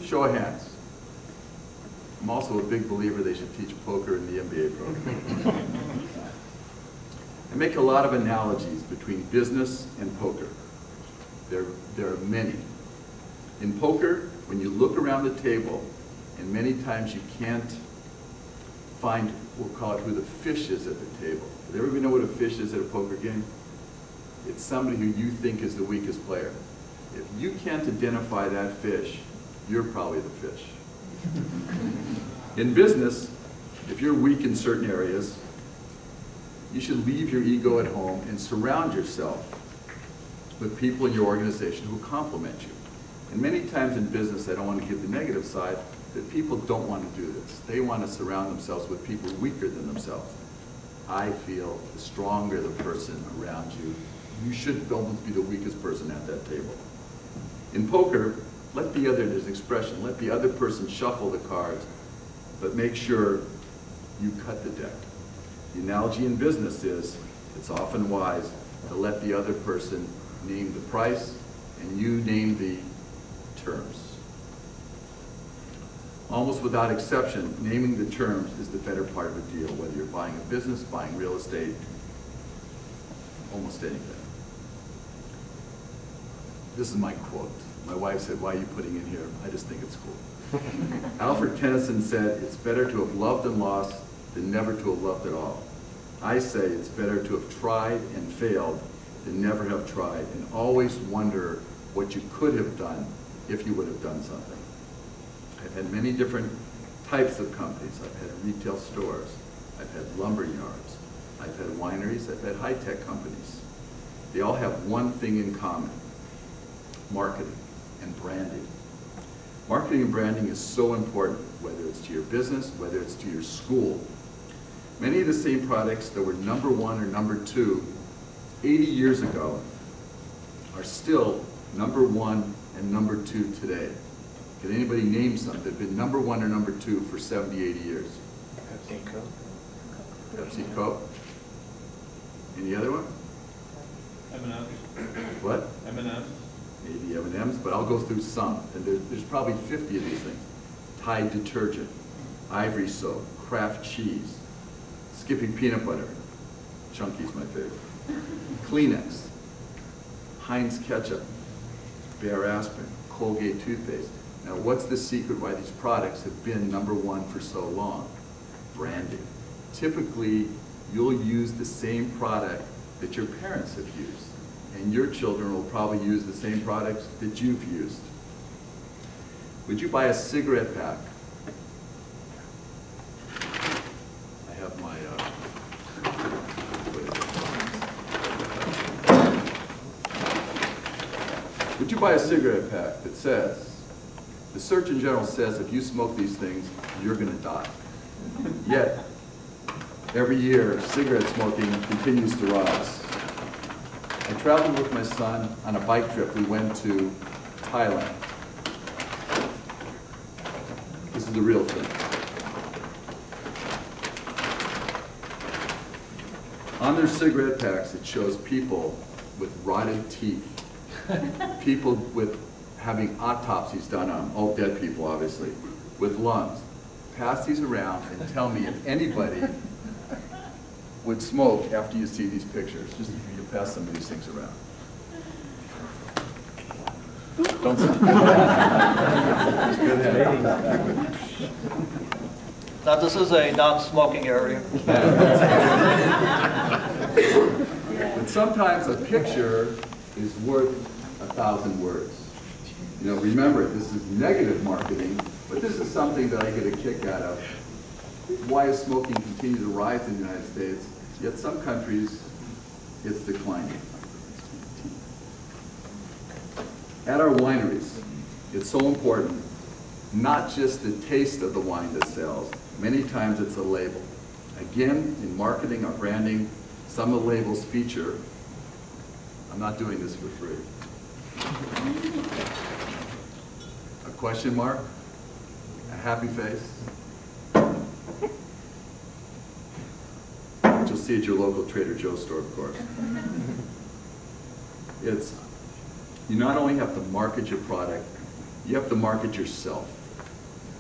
Show of hands. I'm also a big believer they should teach poker in the MBA program. I make a lot of analogies between business and poker. There are many. In poker, when you look around the table, and many times you can't find, we'll call it who the fish is at the table. Does everybody know what a fish is at a poker game? It's somebody who you think is the weakest player. If you can't identify that fish, you're probably the fish. In business, if you're weak in certain areas, you should leave your ego at home and surround yourself with people in your organization who complement you. And many times in business, I don't want to give the negative side, that people don't want to do this. They want to surround themselves with people weaker than themselves. I feel the stronger the person around you, you should almost be the weakest person at that table. In poker, let the other, there's an expression, let the other person shuffle the cards, but make sure you cut the deck. The analogy in business is, it's often wise to let the other person name the price and you name the terms. Almost without exception, naming the terms is the better part of a deal, whether you're buying a business, buying real estate, almost anything. This is my quote. My wife said, "Why are you putting in here?" I just think it's cool. Alfred Tennyson said, "It's better to have loved and lost than never to have loved at all." I say it's better to have tried and failed than never have tried, and always wonder what you could have done if you would have done something. I've had many different types of companies. I've had retail stores, I've had lumber yards, I've had wineries, I've had high-tech companies. They all have one thing in common: marketing and branding. Marketing and branding is so important, whether it's to your business, whether it's to your school. Many of the same products that were #1 or #2 80 years ago are still #1 and #2 today. Can anybody name some that have been #1 or #2 for 70, 80 years? Pepsi and Coke. Pepsi, Coke. Any other one? M&M's. What? M&M's. Maybe M&M's, but I'll go through some. And there's probably 50 of these things. Tide detergent, Ivory soap, Kraft cheese, Skippy peanut butter, Chunky's my favorite, Kleenex, Heinz ketchup, Bear aspirin, Colgate toothpaste. Now what's the secret why these products have been #1 for so long? Branding. Typically, you'll use the same product that your parents have used, and your children will probably use the same products that you've used. Would you buy a cigarette pack? I have my, would you buy a cigarette pack that says, the Surgeon General says if you smoke these things, you're going to die. Yet, every year, cigarette smoking continues to rise. I traveled with my son on a bike trip. We went to Thailand. This is the real thing. On their cigarette packs, it shows people with rotted teeth, people with having autopsies done on them, all dead people, obviously, with lungs. Pass these around and tell me if anybody would smoke after you see these pictures. Just you pass some of these things around. Don't stop. Now this is a non-smoking area. But sometimes a picture is worth 1,000 words. You know, remember, this is negative marketing, but this is something that I get a kick out of. Why is smoking continue to rise in the United States, yet some countries it's declining? At our wineries, it's so important, not just the taste of the wine that sells, many times it's a label. Again, in marketing or branding, some of the labels feature, I'm not doing this for free. A question mark, a happy face. Which you'll see at your local Trader Joe's store, of course. You not only have to market your product, You have to market yourself.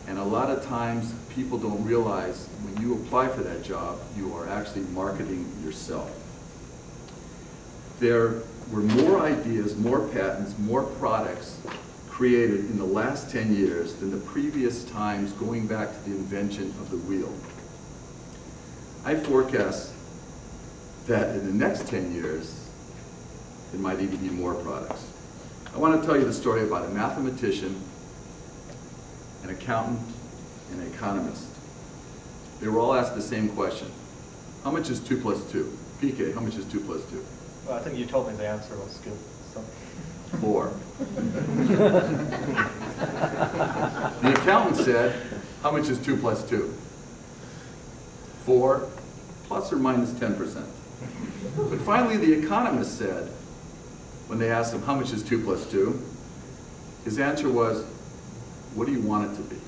And a lot of times, people don't realize when you apply for that job, you are actually marketing yourself. There were more ideas, more patents, more products created in the last 10 years than the previous times going back to the invention of the wheel. I forecast that in the next 10 years, there might even be more products. I want to tell you the story about a mathematician, an accountant, and an economist. They were all asked the same question. How much is 2 plus 2? PK, how much is 2 plus 2? Well, I think you told me the answer was good. So. 4. The accountant said, how much is 2 plus 2? 4 plus or minus 10%. But finally the economist said, when they asked him how much is 2 plus 2, his answer was, what do you want it to be?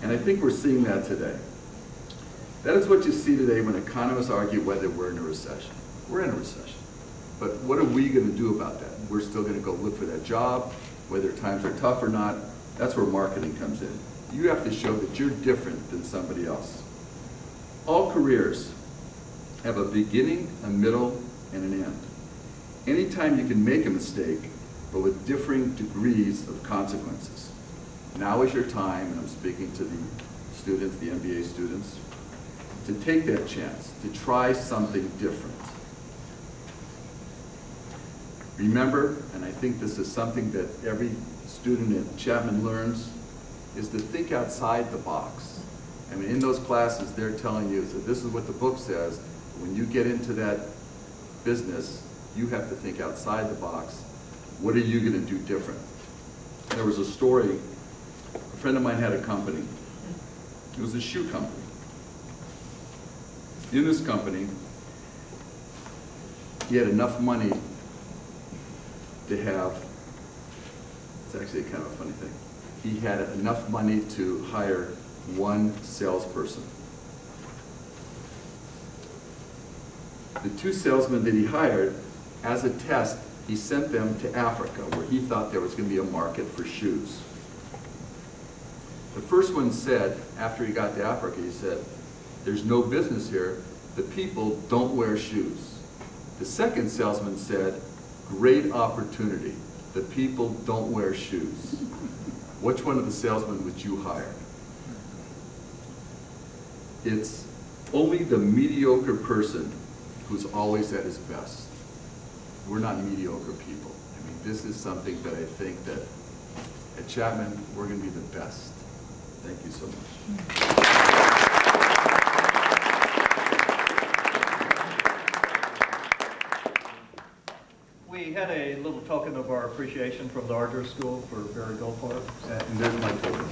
And I think we're seeing that today. That is what you see today when economists argue whether we're in a recession. We're in a recession. But what are we going to do about that? We're still going to go look for that job, whether times are tough or not. That's where marketing comes in. You have to show that you're different than somebody else. All careers have a beginning, a middle, and an end. Anytime you can make a mistake, but with differing degrees of consequences. Now is your time, and I'm speaking to the students, the MBA students, to take that chance, to try something different. Remember, and I think this is something that every student at Chapman learns, is to think outside the box. I mean, in those classes, they're telling you that this is what the book says. When you get into that business, you have to think outside the box. What are you going to do different? There was a story, a friend of mine had a company. It was a shoe company. In this company, he had enough money to have, it's actually kind of a funny thing, he had enough money to hire one salesperson. The 2 salesmen that he hired, as a test, he sent them to Africa, where he thought there was going to be a market for shoes. The first one said, after he got to Africa, he said, there's no business here. The people don't wear shoes. The second salesman said, great opportunity. The people don't wear shoes. Which one of the salesmen would you hire? It's only the mediocre person who's always at his best. We're not mediocre people. I mean, this is something that I think that at Chapman, we're going to be the best. Thank you so much. We had a little token of our appreciation from the Ardor School for Barry Goldfarb. And there's my token.